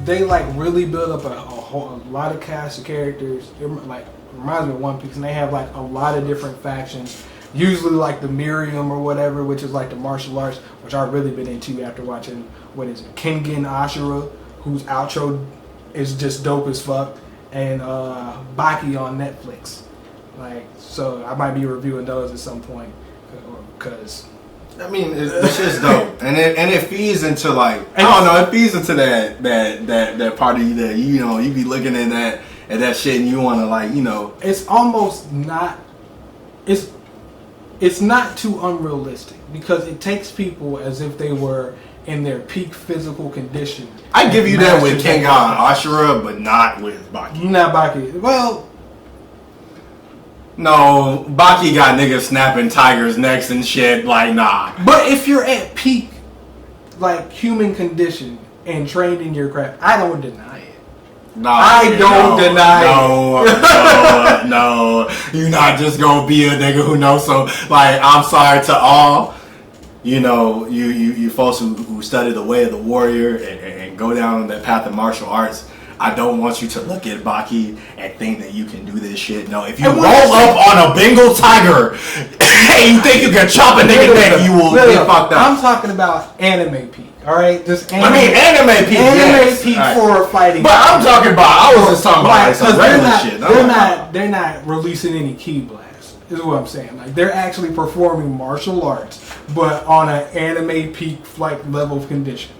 they like really build up a lot of cast of characters. It like reminds me of One Piece, and they have like a lot of different factions. Usually like the Miriam or whatever, which is like the martial arts, which I've really been into after watching Kengen Asura, whose outro is just dope as fuck, and Baki on Netflix. Like, so I might be reviewing those at some point, because I mean, it's just dope, and it feeds into like I don't know, it feeds into that part of you that you be looking at that shit and you want to like it's almost not it's not too unrealistic, because it takes people as if they were in their peak physical condition. I give you that with Kengan Ashura, but not with Baki. Not Baki. Well, no, Baki got niggas snapping tigers' necks and shit. Like, nah. But if you're at peak, like, human condition and trained in your craft, I don't deny it. No, I don't deny it. No. You're not just gonna be a nigga who knows. So, like, I'm sorry to all, you folks who study the way of the warrior and go down that path of martial arts. I don't want you to look at Baki and think that you can do this shit. No, if you roll up on a Bengal tiger and you think you can chop a nigga neck, you will get fucked up. I'm talking about anime peak, alright? Just anime peak. Anime peak for fighting. But I'm talking about, I was just talking about like some regular shit. They're not releasing any ki blasts, is what I'm saying. Like, they're actually performing martial arts, but on an anime peak like level of condition.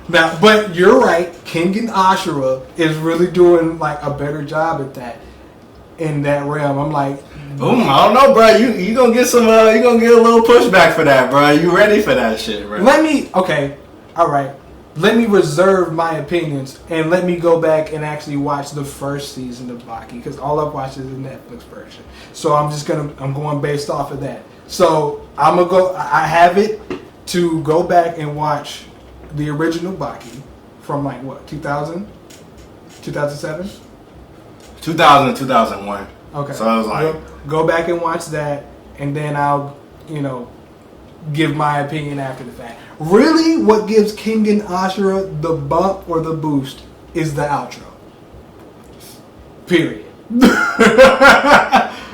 Now, but you're right. Kengen Ashura is really doing like a better job at that in that realm. I'm like, I don't know, bro. You gonna get some? You gonna get a little pushback for that, bro? You ready for that shit, bro? All right. Let me reserve my opinions and let me go back and actually watch the first season of Baki, because all I've watched is the Netflix version. So I'm going based off of that. So I have it to go back and watch the original Baki from like what, 2000? 2007? 2000 and 2001. Okay. So I was like, go back and watch that, and then I'll, give my opinion after the fact. Really, what gives Kengen Ashura the bump or the boost is the outro. Period.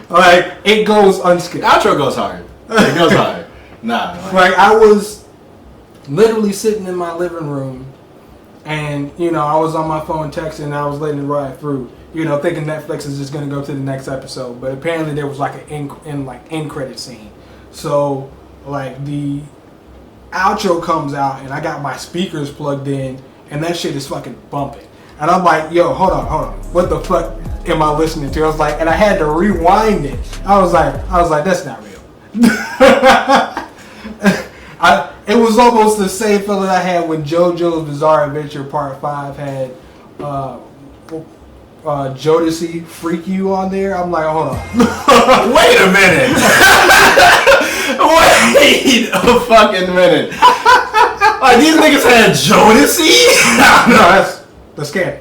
Like, it goes unskipped. The outro goes hard. It goes hard. Nah. Like, I was literally sitting in my living room, and I was on my phone texting, and I was letting it ride through, thinking Netflix is just gonna go to the next episode. But apparently there was like an end credit scene. So like the outro comes out, and I got my speakers plugged in, and that shit is fucking bumping. And I'm like, yo, hold on, what the fuck am I listening to? I was like, and I had to rewind it. I was like, that's not real. It was almost the same feeling I had when JoJo's Bizarre Adventure Part 5 had Jodeci Freak You on there. I'm like, hold on. Wait a minute. Wait a fucking minute. Like, these niggas had Jodeci? No, that's canon.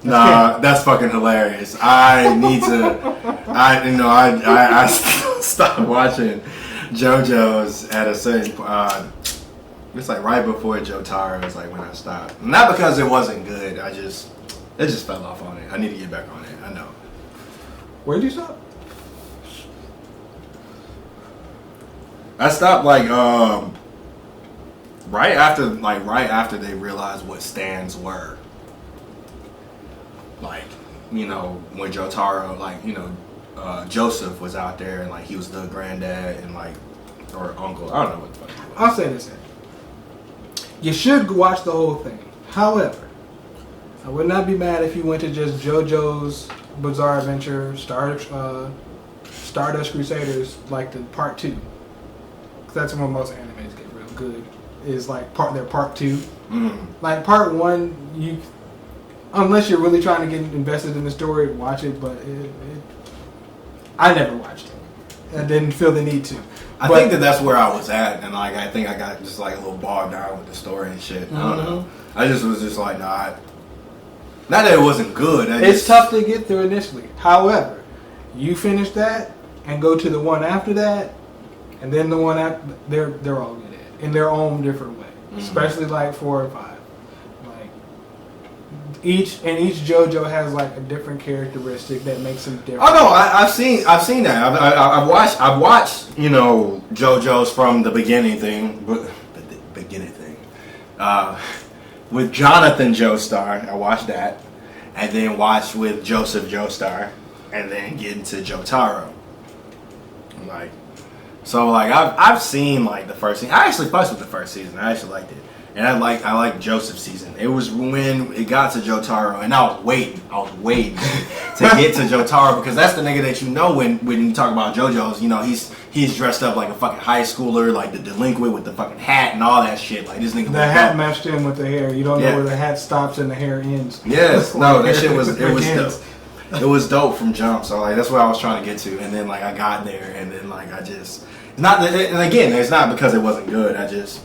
Nah, that's fucking hilarious. I need to. I stopped watching JoJo's at a certain. It's like right before Jotaro is like when I stopped. Not because it wasn't good. It just fell off on it. I need to get back on it. I know. Where did you stop? I stopped like right after they realized what stands were. Like, when Jotaro, Joseph was out there and like he was the granddad and like, or uncle. I don't know what the fuck he was. I'll say this. You should watch the whole thing. However, I would not be mad if you went to just JoJo's Bizarre Adventure, Stardust Crusaders, like the part 2. That's when most animes get real good. Is like their part 2. Like part 1, unless you're really trying to get invested in the story, watch it. But I never watched it. I didn't feel the need to. I think that's where I was at, and like I think I got just like a little bogged down with the story and shit. Mm-hmm. I don't know. I just was just like, nah. Not that it wasn't good. It's tough to get through initially. However, you finish that and go to the one after that, and then the one after, they're all good at it in their own different way. especially like 4 and 5. Like each JoJo has like a different characteristic that makes them different. Oh no, I've seen that. I've watched JoJo's from the beginning thing, with Jonathan Joestar. I watched that, and then watched with Joseph Joestar, and then get into Jotaro. I've seen like the first season. I actually fussed with the first season. I actually liked it, and I like Joseph's season. It was when it got to Jotaro, and I was waiting to get to Jotaro, because that's the nigga that when you talk about JoJo's. He's dressed up like a fucking high schooler, like the delinquent with the fucking hat and all that shit. Like this nigga. The hat matched in with the hair. You don't know where the hat stops and the hair ends. Yes, no, that shit was dope. It was dope from jump. So like that's what I was trying to get to, and then like I got there, and then like it's not because it wasn't good. I just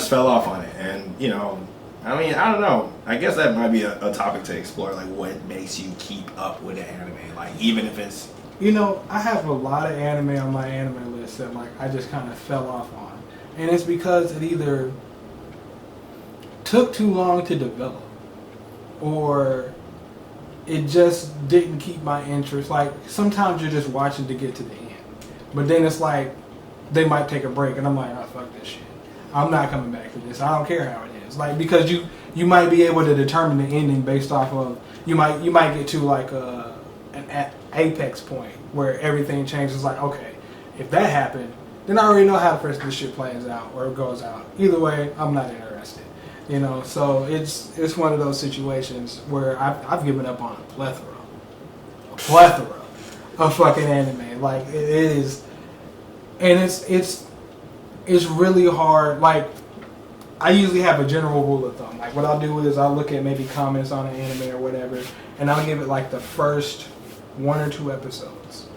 fell off on it, and I don't know. I guess that might be a topic to explore, like what makes you keep up with the anime, like even if it's. I have a lot of anime on my anime list that like I just kind of fell off on, and it's because it either took too long to develop, or it just didn't keep my interest. Like sometimes you're just watching to get to the end, but then it's like they might take a break, and I'm like, oh fuck this shit. I'm not coming back to this. I don't care how it is. Like because you might be able to determine the ending based off of you might get to like an apex point where everything changes. Like okay, if that happened, then I already know how the rest of this shit plays out or goes out. Either way, I'm not interested. So it's one of those situations where I've given up on a plethora of fucking anime. Like it is, and it's really hard. Like I usually have a general rule of thumb. Like what I'll do is I'll look at maybe comments on an anime or whatever, and I'll give it like the first 1 or 2 episodes.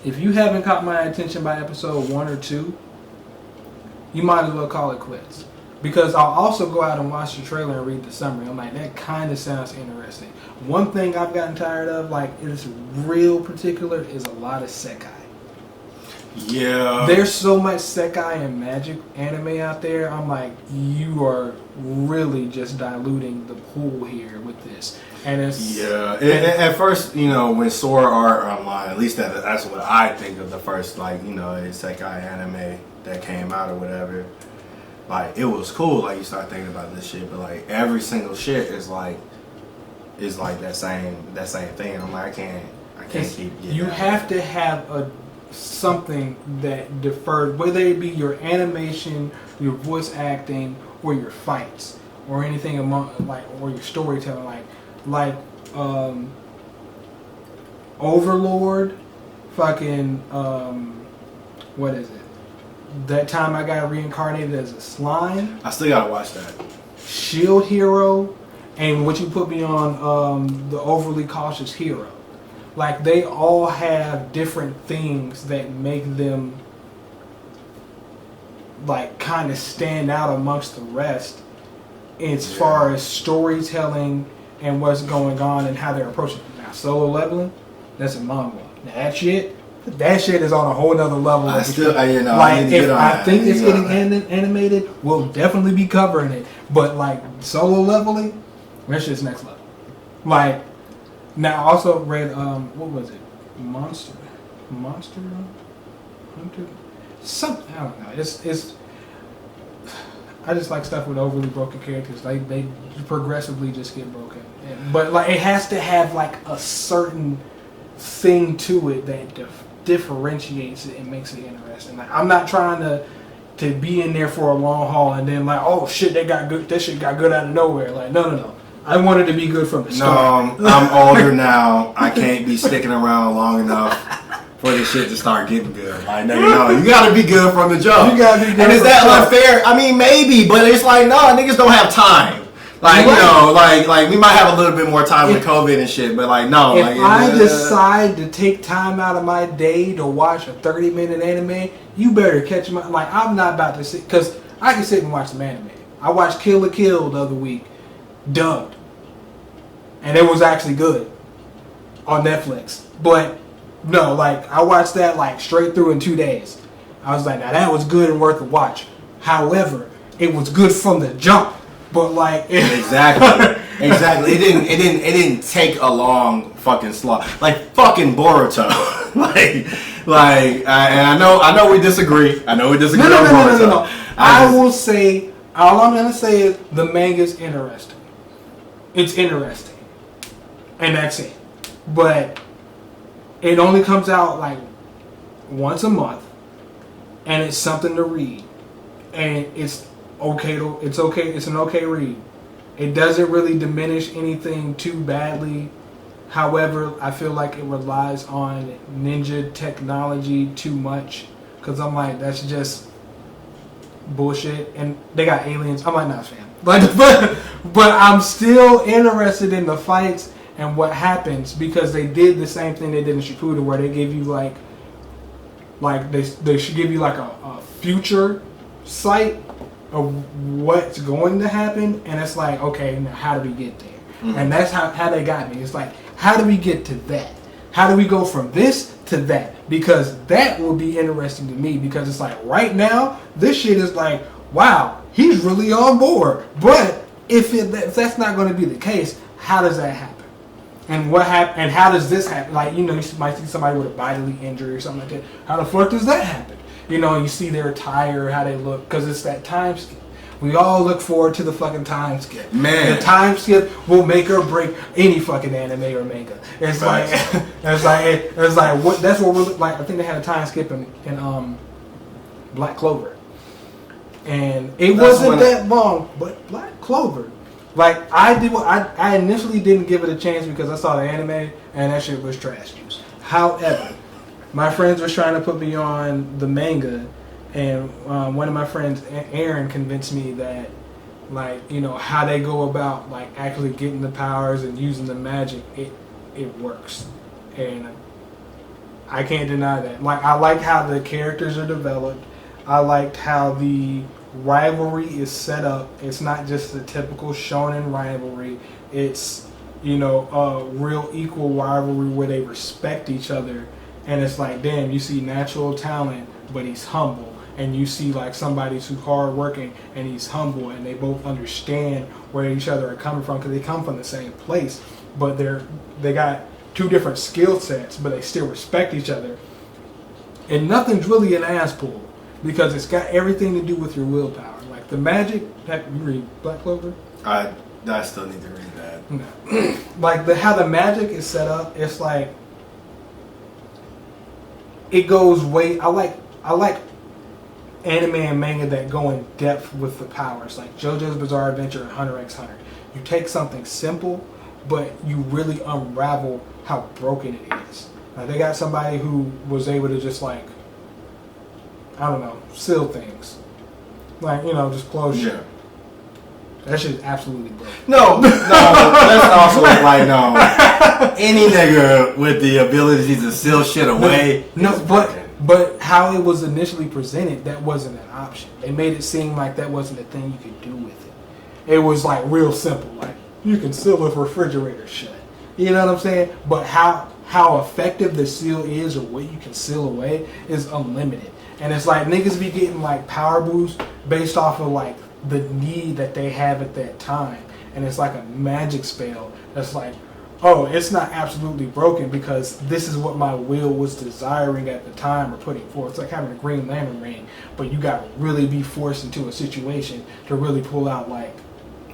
If you haven't caught my attention by episode 1 or 2, you might as well call it quits. Because I'll also go out and watch the trailer and read the summary. I'm like, that kind of sounds interesting. One thing I've gotten tired of, like, it's real particular, is a lot of sekai. Yeah. There's so much sekai and magic anime out there. I'm like, you are really just diluting the pool here with this. And it's... Yeah. At first, when Sword Art Online, at least that's what I think of the first, sekai anime that came out or whatever. Like it was cool, like you start thinking about this shit, but like every single shit is like that same thing. I'm like, I can't keep. You have to have something that defers, whether it be your animation, your voice acting, or your fights, or anything or your storytelling, like Overlord, fucking what is it? That time I got reincarnated as a slime. I still gotta watch that. Shield Hero, and what you put me on, the Overly Cautious Hero. Like they all have different things that make them like kind of stand out amongst the rest as far as storytelling and what's going on and how they're approaching it. Now Solo Leveling, that's a manga. Now that shit is on a whole nother level. I think it's getting animated, we'll definitely be covering it. But like Solo Leveling, that shit's next level. Like now, I also read what was it? Monster Hunter. Something I don't know. It's. I just like stuff with overly broken characters. They progressively just get broken. But like it has to have like a certain thing to it that differentiates it and makes it interesting. Like I'm not trying to be in there for a long haul and then like, oh shit, that shit got good out of nowhere. Like no. I wanted to be good from the start. No, I'm older now. I can't be sticking around long enough for this shit to start getting good. Like, no, you gotta be good from the jump. You gotta be good. And is that unfair? I mean, maybe, but it's like, no, niggas don't have time. Like, like we might have a little bit more time with COVID and shit, but like, no. If I decide to take time out of my day to watch a 30-minute anime, you better catch my. Like, I'm not about to sit, because I can sit and watch some anime. I watched Kill la Kill the other week, dubbed. And it was actually good on Netflix. But no, like I watched that like straight through in 2 days. I was like, now that was good and worth a watch. However, it was good from the jump. But like exactly. It didn't take a long fucking slog. Like fucking Boruto. And I know we disagree. I know we disagree on Boruto. No. I will say, all I'm gonna say is the manga's interesting. It's interesting, and that's it. But it only comes out like once a month, and it's something to read, and it's okay. It's an okay read. It doesn't really diminish anything too badly. However, I feel like it relies on ninja technology too much, because I'm like, that's just bullshit. And they got aliens. I'm like, not a fan. But I'm still interested in the fights and what happens, because they did the same thing they did in Shippuden, where they give you like they should give you like a future sight of what's going to happen, and it's like, okay, now how do we get there? Mm-hmm. And that's how they got me. It's like, how do we get to that? How do we go from this to that? Because that will be interesting to me, because it's like, right now, this shit is like, wow, he's really on board. But if that's not going to be the case, how does that happen? And what happen? And how does this happen? Like, you know, you might see somebody with a bodily injury or something like that. How the fuck does that happen? You know, you see their attire, how they look, because it's that time skip. We all look forward to the fucking time skip. Man, the time skip will make or break any fucking anime or manga. It's like, it's like what? That's what we're like. I think they had a time skip in Black Clover, and it wasn't that long. But Black Clover, like I initially didn't give it a chance because I saw the anime and that shit was trash juice. However, my friends were trying to put me on the manga. And one of my friends, Aaron, convinced me that, like, you know, how they go about, like, actually getting the powers and using the magic, it works. And I can't deny that. Like, I like how the characters are developed. I liked how the rivalry is set up. It's not just the typical shonen rivalry. It's, you know, a real equal rivalry where they respect each other. And it's like, damn, you see natural talent, but he's humble. And you see like somebody who's hardworking and he's humble, and they both understand where each other are coming from, because they come from the same place, but they got two different skill sets, but they still respect each other. And nothing's really an ass pull, because it's got everything to do with your willpower. Like the magic. Heck, you read Black Clover? I still need to read that. No. Like how the magic is set up, it's like it goes way. I like anime and manga that go in depth with the powers, like JoJo's Bizarre Adventure and Hunter x Hunter. You take something simple, but you really unravel how broken it is. Now, they got somebody who was able to just like, I don't know, seal things. Like, you know, just close shit. That shit is absolutely broken. No, that's also like, no. Any nigga with the ability to seal shit away. No, but how it was initially presented, that wasn't an option. They made it seem like that wasn't a thing you could do with it. It was like real simple, like you can seal a refrigerator shut. You know what I'm saying? But how effective the seal is, or what you can seal away, is unlimited. And it's like niggas be getting like power boosts based off of like the need that they have at that time. And it's like a magic spell that's like, oh, it's not absolutely broken because this is what my will was desiring at the time or putting forth. It's like having a Green Lantern ring, but you got to really be forced into a situation to really pull out like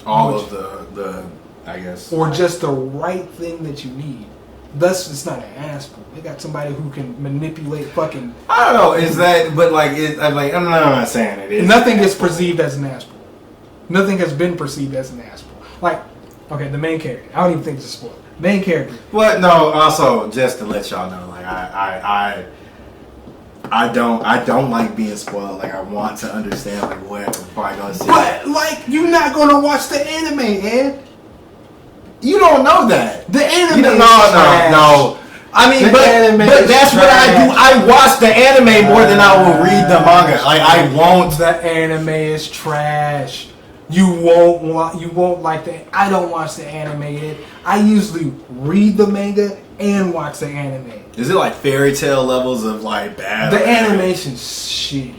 all of the I guess, or just the right thing that you need. Thus, it's not an ass pull. They got somebody who can manipulate fucking. I don't know. Is that? But like, I'm not saying it is. Nothing is perceived as an ass pull. Nothing has been perceived as an ass pull. Like, okay, the main character. I don't even think it's a spoiler. Main character. What? No. Also, just to let y'all know, like I don't like being spoiled. Like I want to understand like what we're probably gonna see. But like you're not gonna watch the anime, Ed. You don't know that. The anime. No. I mean, but that's what I do. I watch the anime more than I will read the manga. Like I won't. The anime is trash. You won't like the. I don't watch the anime yet. I usually read the manga and watch the anime. Is it like fairy tale levels of like bad? The animation's shitty.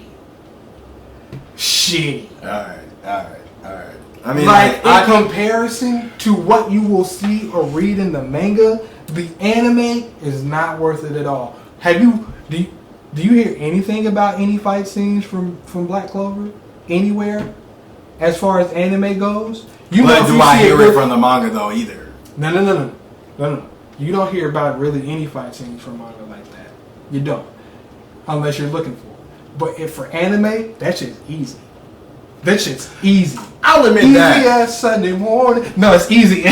Shitty. Alright. Alright. I mean, like in comparison to what you will see or read in the manga, the anime is not worth it at all. Do you hear anything about any fight scenes from Black Clover anywhere as far as anime goes? But do I hear it from the manga though either? No. You don't hear about really any fight scenes from manga like that. You don't, unless you're looking for it. But if for anime, that shit's easy. That shit's easy. I'll admit easy that. Easy as Sunday morning. No, it's easy.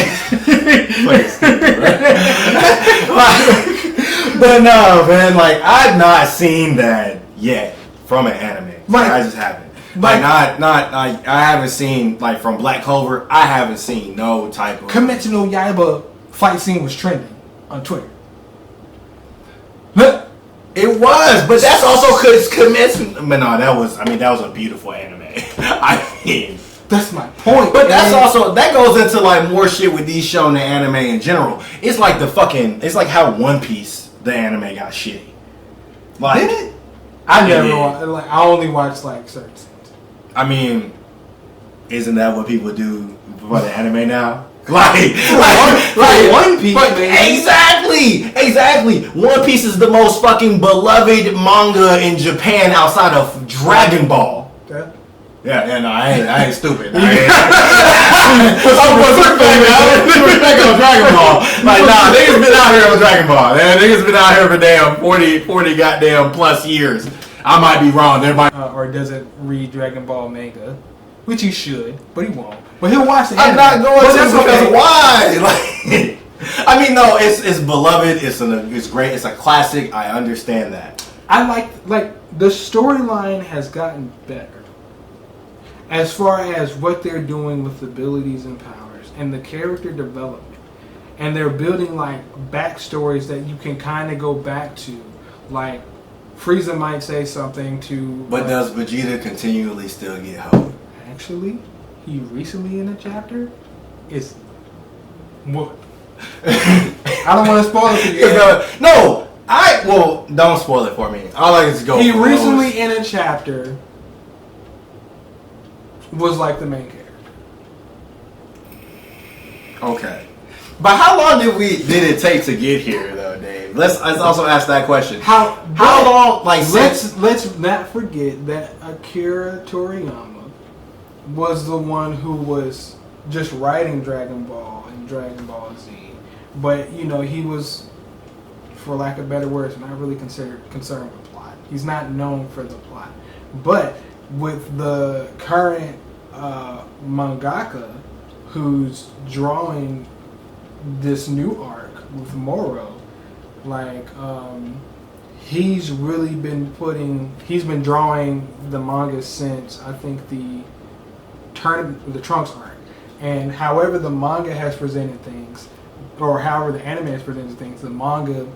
But no, man. Like I've not seen that yet from an anime. Like I just haven't. Like I haven't seen like from Black Clover. I haven't seen no type of Kimetsu no Yaiba fight scene was trending on Twitter. Look. It was, but that's also because Kimetsu. But no, that was a beautiful anime. I mean, that's my point. But that's also that goes into like more shit with these shonen anime in general. It's like it's like how One Piece the anime got shitty. Like, did it? I never watched. Like I only watched like certain scenes. I mean, isn't that what people do for the anime now? Like One Piece, man. Exactly. One Piece is the most fucking beloved manga in Japan outside of Dragon Ball. Okay. Yeah, no, I ain't stupid. I'm respect on Dragon Ball. Like, nah, niggas been out here on Dragon Ball. Man, niggas been out here for damn 40 goddamn plus years. I might be wrong. There might or doesn't read Dragon Ball manga, which he should, but he won't. But he'll watch the anime. I'm not going to because okay. Why? Like, I mean, no, it's beloved. It's great. It's a classic. I understand that. I like the storyline has gotten better as far as what they're doing with abilities and powers and the character development, and they're building like backstories that you can kind of go back to, like Frieza might say something to. But does Vegeta continually still get hoed? Actually, he recently in a chapter is what? I don't want to spoil it for you. No, don't spoil it for me. I like to go. He recently in a chapter was like the main character. Okay, but how long did it take to get here though, Dave? Let's also ask that question. How long? Like let's not forget that Akira Toriyama was the one who was just writing Dragon Ball and Dragon Ball Z, but he was, for lack of better words, not really concerned with plot. He's not known for the plot, but with the current mangaka who's drawing this new arc with Moro, like he's been drawing the manga since I think the Trunks arc, and however the manga has presented things, or however the anime has presented things, the manga,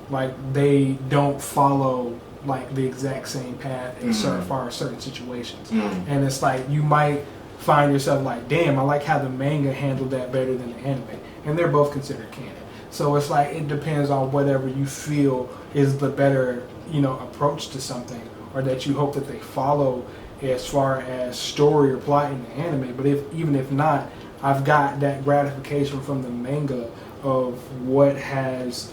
like, they don't follow like the exact same path as far as certain situations, and it's like you might find yourself like, damn, I like how the manga handled that better than the anime, and they're both considered canon. So it's like it depends on whatever you feel is the better approach to something, or that you hope that they follow as far as story or plot in the anime. But even if not, I've got that gratification from the manga of what has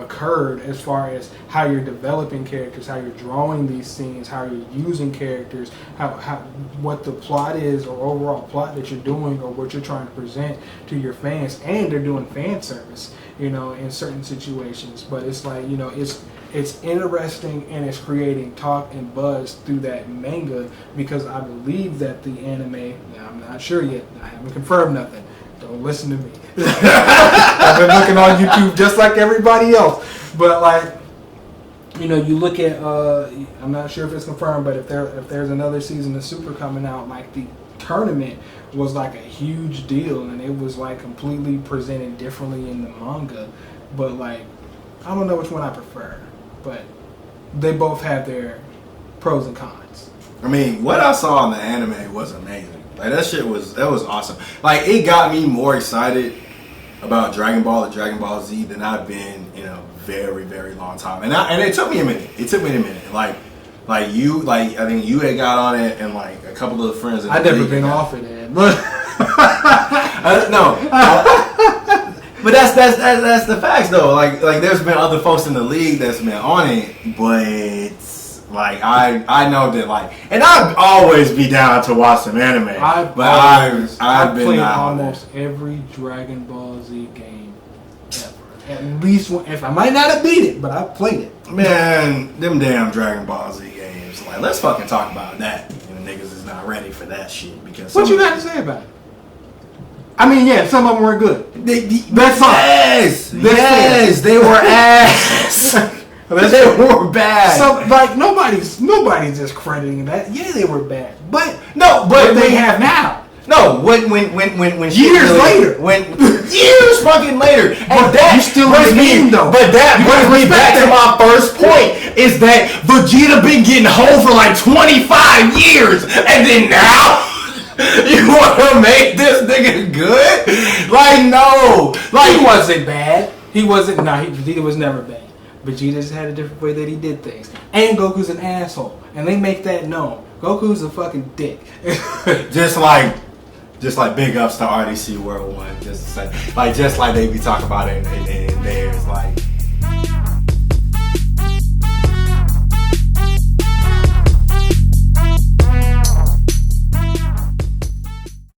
occurred as far as how you're developing characters, how you're drawing these scenes, how you're using characters, how what the plot is, or overall plot that you're doing, or what you're trying to present to your fans. And they're doing fan service in certain situations. But it's like it's interesting, and it's creating talk and buzz through that manga, because I believe that the anime, I'm not sure yet, I haven't confirmed nothing, don't listen to me. I've been looking on YouTube just like everybody else, but like you look at I'm not sure if it's confirmed, but if there's another season of Super coming out, like the tournament was like a huge deal, and it was like completely presented differently in the manga. But like, I don't know which one I prefer, but they both have their pros and cons. I mean, what I saw in the anime was amazing. Like, that was awesome. Like, it got me more excited about Dragon Ball and Dragon Ball Z than I've been in a very, very long time. And it took me a minute. Like, Like you, like I think you had got on it, and like a couple of the friends. I've never been off of that, but no. But that's the facts though. Like there's been other folks in the league that's been on it, but like I know that like, and I'd always be down to watch some anime. I've been played almost every Dragon Ball Z game ever. At least one. If I might not have beat it, but I played it. Man, them damn Dragon Ball Z games. Like, let's fucking talk about that. And the niggas is not ready for that shit because. What you got to say about it? I mean, yeah, some of them were good. That's yes, yes, they were ass. They were bad. So, like, nobody's just crediting that. Yeah, they were bad, but but they have now. No, when years later, years fucking later, and that you still brings me though. But that brings me back to my first point: is that Vegeta been getting whole for like 25 years, and then now. You want to make this nigga good? Like, no. Like, he wasn't bad. Vegeta was never bad. Vegeta just had a different way that he did things. And Goku's an asshole. And they make that known. Goku's a fucking dick. just like big ups to RDC World 1. Just to say, just like they be talking about it in theirs. Like,